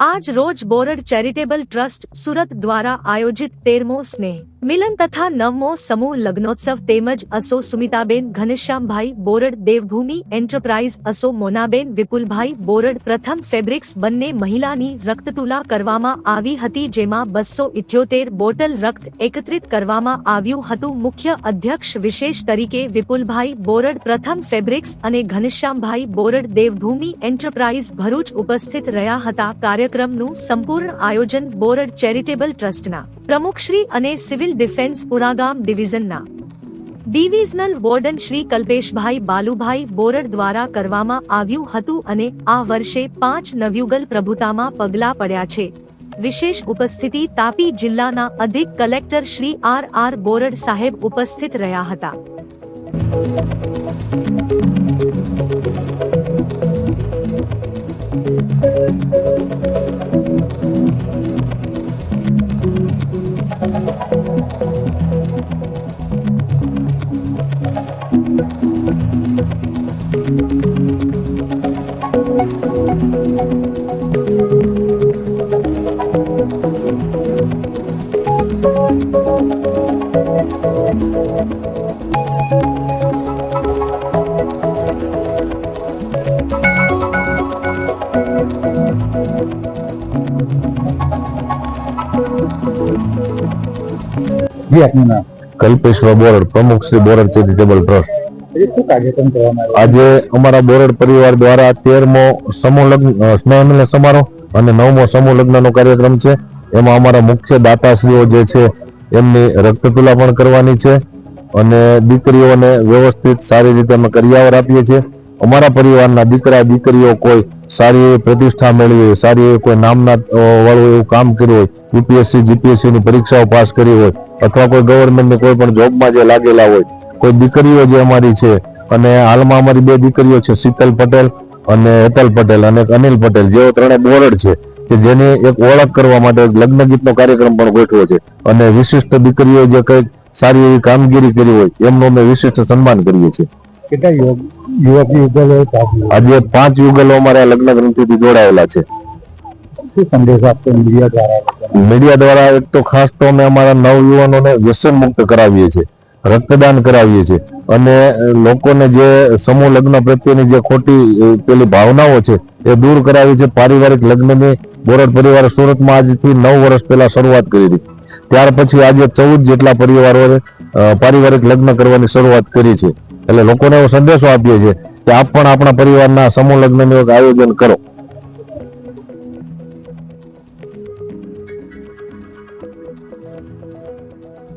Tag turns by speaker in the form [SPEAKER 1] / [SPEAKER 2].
[SPEAKER 1] आज रोज board charitable trust सूरत द्वारा आयोजित 13मो स्नेह मिलन तथा 9मो समूह लग्नोत्सव तेमज असो सुमिताबेन घनश्यामभाई बोरड देवभूमि एंटरप्राइज असो मोनाबेन विपुलभाई बोरड प्रथम फेब्रिक्स बन्ने महिलानी रक्ततुला करवामां आवी हती, जेमां 278 बोटल रक्त एकत्रित करवामां आव्युं हतुं। मुख्य अध्यक्ष विशेष तरीके विपुलभाई बोरड प्रथम फेब्रिक्स अने घनश्यामभाई बोरड देवभूमि एंटरप्राइज भरूच उपस्थित रह्या हता। कार्यक्रमનું સંપૂર્ણ આયોજન બોરડ ચેરિટેબલ ટ્રસ્ટના પ્રમુખશ્રી અને સિવિલ ડિફેન્સ પુણાગામ ડિવિઝનના ડિવિઝનલ વોર્ડન શ્રી કલ્પેશભાઈ બાલુભાઈ બોરડ દ્વારા કરવામાં આવ્યું હતું અને આ વર્ષે 5 નવયુગલ પ્રભુતામાં પગલા પડ્યા છે। વિશેષ ઉપસ્થિતિ તાપી જિલ્લાના અધિક કલેક્ટર શ્રી આર બોરડ સાહેબ ઉપસ્થિત રહ્યા હતા।
[SPEAKER 2] કલ્પેશ બોરડ પ્રમુખ શ્રી બોરડ ચેરિટેબલ ટ્રસ્ટ। આજે અમારા બોરડ પરિવાર દ્વારા 13મો સમૂહ લગ્ન સ્નેહ મિલન સમારોહ અને 9મો સમૂહ લગ્નનો કાર્યક્રમ છે। એમાં અમારા મુખ્ય દાતાશ્રીઓ જે છે એમની રક્તતુલા પણ કરવાની છે અને દીકરીઓને વ્યવસ્થિત સારી રીતે અમે કરિયાવર આપીએ છીએ। અમારા પરિવારના દીકરા દીકરીઓ કોઈ સારી એવી પ્રતિષ્ઠા મેળવી હોય, સારી એવી કોઈ નામના વાળું એવું કામ કર્યું હોય, યુપીએસસી જીપીએસસી ની પરીક્ષાઓ પાસ કરી હોય અથવા કોઈ ગવર્મેન્ટની કોઈ પણ જોબમાં જે લાગેલા હોય, કોઈ દીકરીઓ જે અમારી છે અને હાલમાં અમારી 2 દીકરીઓ છે, શીતલ પટેલ અને હેતલ પટેલ અને અનિલ પટેલ, જેઓ ત્રણે બોરડ છે કે જેની એક ઓળખ કરવા માટે લગ્ન ગીતનો કાર્યક્રમ પણ ગોઠવ્યો છે અને વિશિષ્ટ દીકરીઓ જે કંઈક સારી એવી કામગીરી કરી હોય એમનું અમે વિશિષ્ટ સન્માન કરીએ છીએ।
[SPEAKER 3] કેટલા યુવક યુગલો
[SPEAKER 2] આજે 5 યુગલો અમારા લગ્ન ગ્રંથિથી જોડાયેલા છે।
[SPEAKER 3] શું સંદેશ આપતો
[SPEAKER 2] મીડિયા દ્વારા એક તો ખાસ તો અમે અમારા નવયુવાનોને વ્યસન મુક્ત કરાવીએ છીએ, રક્તદાન કરાવીએ છીએ અને લોકોને જે સમૂહ લગ્ન પ્રત્યેની જે ખોટી પેલી ભાવનાઓ છે એ દૂર કરાવી છે। પારિવારિક લગ્નની બોરડ પરિવાર સુરતમાં આજથી 9 વર્ષ પહેલા શરૂઆત કરી હતી, ત્યાર પછી આજે 14 જેટલા પરિવારોએ પારિવારિક લગ્ન કરવાની શરૂઆત કરી છે। એટલે લોકોને એવો સંદેશો આપીએ છીએ કે આપ પણ આપણા પરિવારના સમૂહ લગ્નનું એક આયોજન કરો।